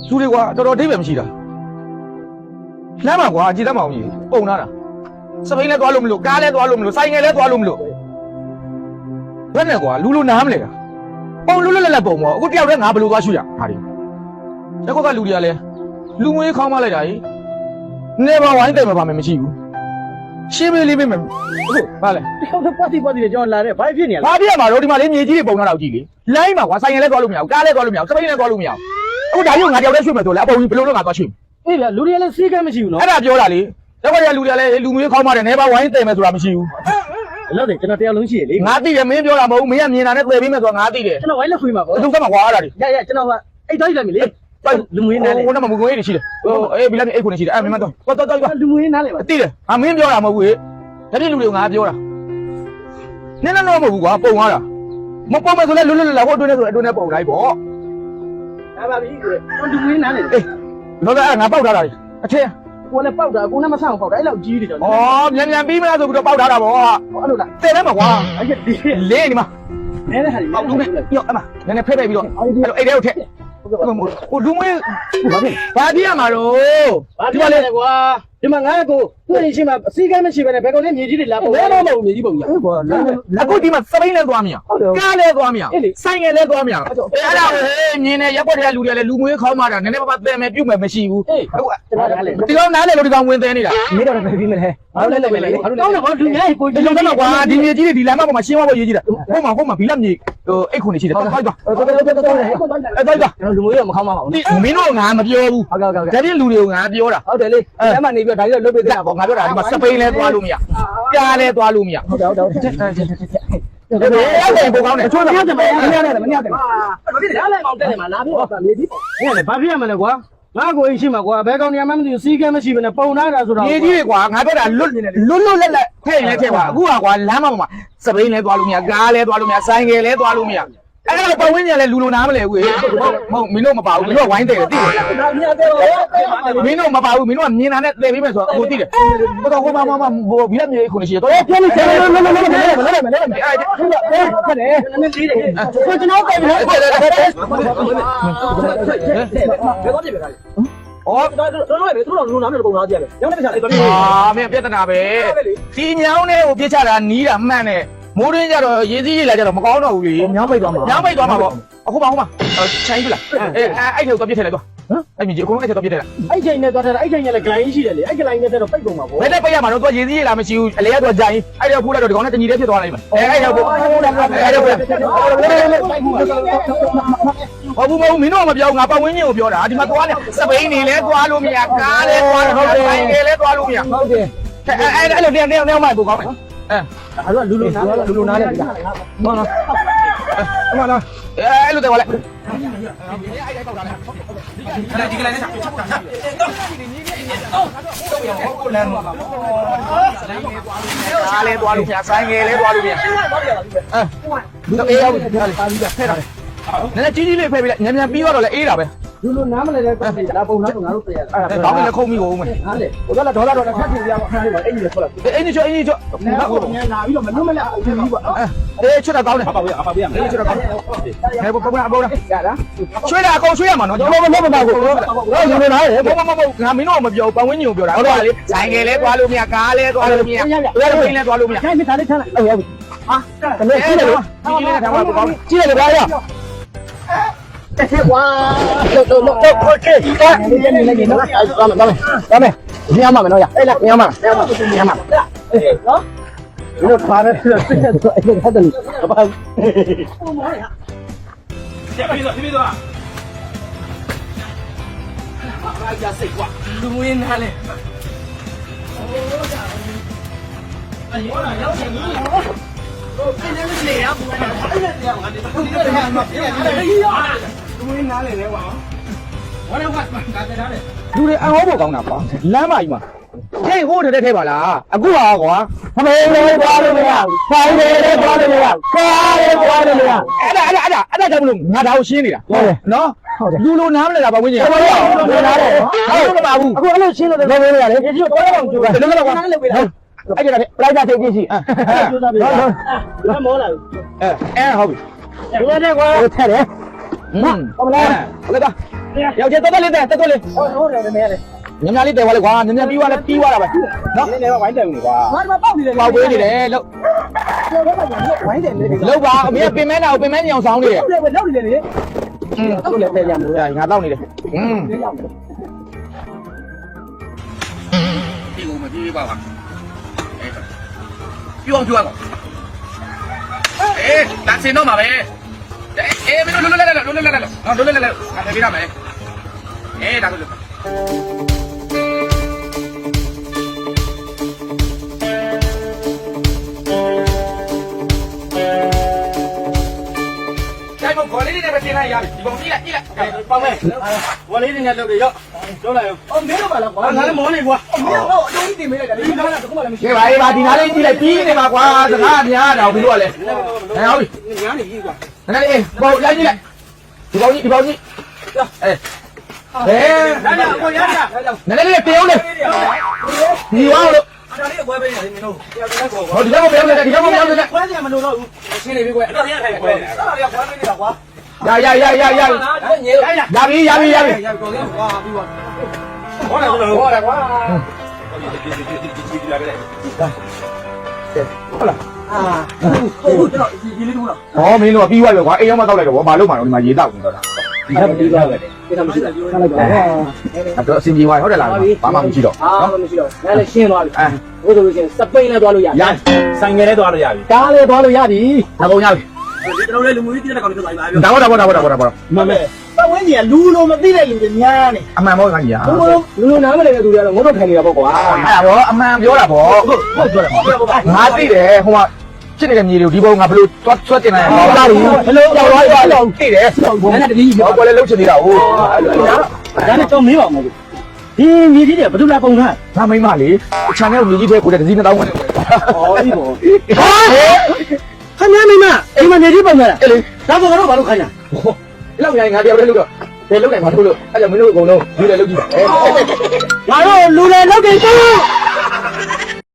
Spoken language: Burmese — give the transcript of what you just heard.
လူတွေကွာတော်တော်ဒိဗယ်မရှိတာလမ်းမှာကွာကြည်တတ်မအောင်ကြီးပုံနာတာစပိန်လဲသွားလို့မလို့ကားလဲသွားလို့မလို့ဆိုင်ငယ်လဲသွားလို့မလို့ဘယ်နဲ့ကွာလူနားမလဲတာပုံလွတ်လပ်ပုံပေါ့အခုတယောက်တည်းငါဘယ်လိုသွားရှုရဟာဒီရက်ကလူတွေကလည်းလူငွေခေါင်းမလိုက်တာကြီးနေပါဝိုင်းတယ်မပါမယ်မရှိဘူးရှင်းပေးလေးပေးမယ်ဟုတ်ပါလေတယောက်တည်းပတ်တိကျွန်တော်လာတယ်ဘာဖြစ်နေလဲဘာဖြစ်ရမှာတော့ဒီမှာလေးမြေကြီးတွေပုံနာတော့ကြည့်လေလိုင်းမှာကွာဆိုင်ငယ်လဲသွားလို့မရဘူးကားလဲသွားလို့မရဘူးစပိန်လဲသွားလို့မရဘူးအခုဒါကြီးကငါတယောက်တည်းရွှေ့မယ်ဆိုလဲအပုံကြီးဘယ်လိုလုပ်ငါသွားရွှေ့အေးဗျလူတွေကလည်းစီးကမ်းမရှိဘူးနော်အဲ့ဒါပြောတာလေရက်ကလူတွေကလည်းလူငွေခေါင်းမတယ်နေပါဝိုင်းတယ်မယ်ဆိုတာမရှိဘူးလို့တယ်ကျွန်တော်တယောက်လုံးရှိရလေငါသိတယ်မင်းပြောတာမဟုတ်ဘူးမင်းကမြင်တာနဲ့တွေ့ပေးမယ်ဆိုတာငါသိတယ်ကျွန်တော်ဝိုင်းလက်ခွေးမှာပေါ့သူကမှကွာအဲ့ဒါတွေရကျွန်တော်ကအဲ့တော့လိုက်ပြီလေလူငွေနားလေဟိုမှာမငွေတွေရှိတယ်ဟိုအေးဘီလာအေးခုနေရှိတယ်အဲ့မင်းမတော့လူငွေနားလေပါသိတယ်မင်းပြောတာမဟုတ်ဘူးဒါပြည့်လူတွေကငါပြောတာနင်းတော့မဟုတ်ဘူးကွာပုံသွားတာမပုံမယ်ဆိုလဲလွတ်လာဟိုအတွင်းနဲ့ဆိုအတွင်းနဲ့ပုံလိုက်ပေါ့အဲ့ပါပြီလူငွေနားလေအေးလောကအဲ့ငါပေါက်ထားတာအထက်ကိုလည်းပေါက်တာကိုလည်းမဆောင်ပေါက်တာအဲ့လောက်ကြီးတယ်ကျွန်တော်ဩမြန်ပြီးမလားဆိုပြီးတော့ပေါက်ထားတာပေါ့အဲ့လိုလားတဲ့တယ်မကွာအဲ့ဒီလေးဒီမှာနဲတဲ့ဟာကြီးပေါက်လို့နဲ့ပြောအမနည်းနည်းဖဲ့ပြီးတော့အဲ့တဲ့ကိုထက်ဟိုလူမွေးဘာပြရမှာတော့ဒီမှာလေကွာဒီမှာငါ့ကိုတွေ့ရင်ရှိမှအစည်းကမ်းမရှိဘဲနဲ့ဘယ်ကောင်လဲမြေကြီးတွေလာပုံလဲတော့မဟုတ်မြေကြီးပုံကြီးကွာအခုဒီမှာစပိန်လဲသွားမရကားလဲသွားမရဆိုင်ငယ်လဲသွားမရအဲ့ဒါဟေးမြင်နေရက်ွက်တဲ့လူတွေလည်းလူမွေးခေါင်းမာတာနည်းနည်းပါးပါးတဲမယ်ပြုတ်မယ်မရှိဘူးဒီကောင်နားလေလို့ဒီကောင်ဝင်သေးနေတာမင်းတော့ပဲပြီးမလဲဘာလို့လဲလဲကောင်းတော့ဘာလူများကိုဒီလိုတော့ကွာဒီမြေကြီးတွေဒီလမ်းမပေါ်မှာရှင်းဖို့ရေးကြည့်တာဟုတ်မှာဘီလက်မြေဟိုအိတ်ခုနေရှိတယ်သွားသွားကျွန်တော်လူမျိုးတော့မခေါင်းမပါဘူးမင်းတို့ငါမပြောဘူးဟုတ်ဒါပြည့်လူတွေကိုငါပြောတာဟုတ်တယ်လေအဲ့မှနေပြီးတော့ဒါကြီးတော့လွတ်ပေးတာပေါ့ငါပြောတာဒီမှာစပိန်လဲသွားလို့မရကားလဲသွားလို့မရဟုတ်တယ်အဲ့ပုံကောင်းတယ်အချိုးတော့မရတယ်မရတယ်ဘာဖြစ်လဲလားလည်းမောင်တက်နေမှာလာပြီးတော့မြေကြီးပေါ့ဟဲ့လေဘာဖြစ်ရမလဲကွာငါကိုအိမ်ရှိမှာကွာဘယ်ကောင်နေမှမသိဘူးစီးကဲမရှိဘဲနဲ့ပုံနာတာဆိုတော့မြေကြီးတွေကွာငါပြောတာလွတ်လက်ထဲ့နေထဲ့ပါအခုကွာလမ်းမှာစပိန်လဲသွားလို့မရကားလဲသွားလို့မရဆိုင်ကယ်လဲသွားလို့မရအဲ့ဒါပတ်ဝန်းကျင်လည်းလူလိုနားမလဲဘူးဟုတ်မင်းတို့မပါဘူးမင်းတို့ဝိုင်းတယ်သိတယ်မင်းတို့မပါဘူးမင်းတို့ကမြင်တာနဲ့တည်ပေးမယ်ဆိုတော့ကိုသိတယ်ဟိုတော့ဟိုမှာဘီလက်မြေခုနေရှိတယ်တော့ပြောလို့ကျွန်တော်ကပဲသူတို့လူနာနဲ့ပုံသားကြည့်ရတယ်။ညောင်းနေပြချလိုက်တော့မင်းပြဿနာပဲ။ဒီညောင်းနဲ့ကိုပြချတာနီးတာမှန်တယ်။မိုးရင်းကြတော့ရေးစည်းရေးလာကြတော့မကောင်းတော့ဘူးလေ။ညောင်းပိတ်သွားမှာ။ညောင်းပိတ်သွားမှာပေါ့။အခုပါချိုင်းပြီလား။အဲ့ထဲကိုပြစ်ထည့်လိုက်တော့။ဟမ်အဲ့မြေကြီးအကုန်လုံးအဲ့ထဲတော့ပြစ်ထည့်လိုက်။အဲ့ချိန်နဲ့သွားထားတာအဲ့ချိန်နဲ့လည်းဂလိုင်းရှိတယ်လေ။အဲ့ဂလိုင်းနဲ့တော့ပိတ်ကုန်မှာပေါ့။ဘယ်နဲ့ပိတ်ရမှာတော့သူရေးစည်းရေးလာမရှိဘူး။အလေကတော့ဂျိုင်းအဲ့ထဲဖူးလိုက်တော့ဒီကောင်နဲ့တညီလေးဖြစ်သွားလိုက်မှာ။အဲ့ထဲကိုဟုတ်ဘူးမင်းတို့မပြောငါပတ်ဝန်းကျင်ကိုပြောတာဒီမှာသွားနေစပိန်နေလဲသွားလို့မရကားလဲသွားတော့ဆိုင်ငယ်လဲသွားလို့မရဟုတ်တယ်အဲ့လိုတရားမှပို့ကောင်းမယ်အဲ့ဒါလူလိုနားလဲဒီကမှန်လားမှန်လားအဲ့လိုတယ်ဝါလဲဒီကလေးနဲ့ဆက်ကားလဲသွားလို့မရဆိုင်ငယ်လဲသွားလို့မရအေးရောက်တယ်ဖဲ့တာနည်းကြီးလေးဖဲ့ပြီးလိုက်ညံပြီးတော့လည်းအေးတာပဲလူလိုနားမလဲတဲ့ဒါပုံနာငါတို့ပြရအဲ့ဒါကောင်းလည်းခုံမိကိုဦးမယ်ဟာလေဟိုကဒေါ်လာတော့ထပ်ထည့်ပြရမှာခဏလေးပါအင်ကြီးထွက်လာအင်ကြီးချောနားပြီးတော့မလွတ်မလဲအင်ကြီးပေါ့အေးချွတ်တာကောင်းတယ်ပါပြရအေးချွတ်တာကောင်းတယ်ဟဲ့ပုံလားရတာချွေးတာအကုန်ချွေးရမှာနော်ကျွန်တော်မပါဘူးလူလိုနားလေမငါမင်းတို့မပြောပတ်ဝန်းကျင်ကိုပြောတာဟုတ်ပါလေဆိုင်ငယ်လဲသွားလို့မရကားလဲသွားလို့မရဘယ်လိုပိန်းလဲသွားလို့မရခိုင်းမထားလေးထားလိုက်ဟုတ်ပြီဟာတမက်ကြည့်တယ်ကြီးလေးထားမှာကောင်းကြည့်တယ်ဗျာတက်ကွာโอเคနေနေနော်ဒါမယ်ညမှာမယ်နော်ရအဲ့လားညမှာအေးနော်ဒီလိုဖားတယ်စစ်တယ်ဆိုအဲ့ဒါတည်းဘာဆက်ပြီးတော့ဘာကြစိတ်ကွာလူမင်းနားလေအဲ့ဒီတော့ရောက်နေပြီအဲ့ဒါမရှိရဘူးအဲ့ဒါကငါဒီတော့ဒီကမှာပြရတယ်လူမင်းနားလေလေကွာဝါတော့ကတာတဲ့တယ်လူတွေအဟောဖို့ကောင်းတာကွာလမ်းမကြီးမှာဟေးဟိုးတဲ့ထဲပါလားအခုဟာကွာမမေးလို့သွားလို့မရဘူးဆိုင်လေးသွားလို့မရဘူးကားလေးသွားလို့မရဘူးအဲ့ဒါကြောင့်မလို့ငါဒါကိုရှင်းနေတာနော်လူလိုနားမလဲတာဘာဝင်ကြီးဟုတ်ပါဘူးလူနားတယ်ဟုတ်ပါဘူးအခုအဲ့လိုရှင်းလို့လည်းမမေးရလေဒီလိုတော့အောင်ကြိုးတာလည်းကွာအဲ့ဒါပလိုက်တာသိသိရှိကျိုးသားပြီဟုတ်မောလာဟုတ်ပြီဒီနေ့ကွာထက်တယ် ဟုတ်လားဟုတ်ကဲ့ယောက်ျားတက်လေးတက်တက်လေး ဟုတ်တယ်နည်းလေ ညညလေးတဲသွားလေကွာညညပြီးသွားလဲပြီးသွားတာပဲနော် နည်းနည်းဝိုင်းတယ်ဦးကွာငါတို့ပေါက်နေတယ် ပေါက်ပေးနေတယ်လို့ ဝိုင်းတယ်လေ လောက်ပါအမေကပင်မဲတာကိုပင်မဲညောင်ဆောင်နေတယ် လောက်နေတယ်လေဟုတ်တယ်ပဲရမို့ ငါတောက်နေတယ်ဒီကိုမပြေးပါပါပြောအောင်ပြောအောင်အေးတန်စင်တော့မှာပဲအေးမင်းတို့လွတ်လွတ်လပ်လပ်နော်လွတ်လွတ်လပ်လပ်ငါပြေးရမယ်အေးဒါဆိုလို့ဘောလေးနဲ့ပဲတင်လိုက်ရပြီဒီပုံကြီးလိုက်ကြည့်လိုက်ပေါင်းမယ်ဘောလေးနဲ့လုပ်ရရောပြောလိုက်ရော အော်မင်းတို့ပါလားကွာ ငါလည်းမောနေကွာ မင်းတို့အတုံးတင်ပေးလိုက်တယ်ဒီကားကတခုမှလည်းမရှိ ကဲပါအေးပါဒီနားလေးကြည့်လိုက်ပြီးနေမှာကွာစကားများတာဘယ်လိုလဲဟဲ့ဟုတ်ပြီ ညာနေကြီးကွာ နည်းနည်းအေးပေါက်လိုက်ကြည့်လိုက်ဒီပေါင်းကြီးအေးဟဲ့ ဒါကြောင့်ကိုရတာ နည်းနည်းလေးပြုံးနေဒီဝါလို့ ဒါလေးအပွဲပေးနေတယ်မင်းတို့တရားပြန်ကော ဟောဒီကောင်ပြုံးနေတယ်ဒီကောင်ပြုံးနေတယ် ခွဲကြမလို့တော့ဘူးရှင်းနေပြီကွာအဲ့ဒါရထိုင်ခွဲတယ်အဲ့ဒါရခွဲပေးနေတာကွာ ရပြီ ညေရ ရပြီ ကောင်းကွာပြီးပါဟောတယ်ကွာ ဟုတ်လား အာဟုတ်ကျွန်တော်ဒီလေးတို့လား ဟောမင်းတို့ကပြီးသွားပြီကွာအိမ်ရောက်မှတောက်လိုက်တော့ဘာလို့မှတော့ဒီမှာရေတောက်နေတော့တာ ဒီကမပြီးသွားပဲဒီကမရှိတာထားလိုက်ပါ အဲ့တော့အစင်ပြေသွားဟုတ်တယ်လားဘာမှမရှိတော့ အာမရှိတော့ငါလည်းရှင်းသွားပြီဘို့ဆိုလို့ရှိရင်စပိန်လည်းသွားလို့ရ ရ ဆိုင်ငယ်လေးသွားလို့ရပြီ ကားလည်းသွားလို့ရပြီ ဒါပုံရပြီ ကျွန်တော်လည်းလူမျိုးကြီးတဲ့ကောင်တွေသွားပြီပါပြော ဒါဘော မမဲပတ်ဝန်းကျင်ကလူလိုမသိတဲ့လူတွေများနေ အမှန်ပေါ့ကကြီးဟာ လူလိုနားမလည်တဲ့သူတွေကတော့ငုံတော့ထိုင်နေတာပေါ့ကွာ အဲ့ဒါတော့အမှန်ပြောတာပေါ့ဟုတ်ပြောတာငါသိတယ်ဟိုမှာဖြစ်နေတဲ့မြေတွေကိုဒီဘုံငါဘလို့သွားဆွတ်တင်လိုက်အောင်သားဘူးဘလို့ကြောက်သွားရအောင်သိတယ်ဘုံနဲ့တတိကြီးဘောလည်းလှုပ်ချင်နေတာဟုတ် ဒါနဲ့တော့မေးပါမလို့ဒီမြေကြီးတွေဘယ်သူလာပုံထား ငါမိမလေးခြံထဲကိုမြေကြီးထဲကိုတည်း2000ဝင်တယ် ဩဒီဘောဟာခဏမိမအိမ်မှာမြေကြီးပုံထားတာ အဲ့လေ ဒါဆိုတော့ဘာလို့ခိုင်းတာ လောက်ရိုင်းငါတယောက်လည်းလုပ်တော့ဘယ်လုပ်နိုင်မှာတို့လို့အဲ့ကြောင့်မင်းတို့အကုန်လုံးယူတယ်လုပ်ကြည့်ပါ ငါတို့လူလေလောက်တယ်ဆို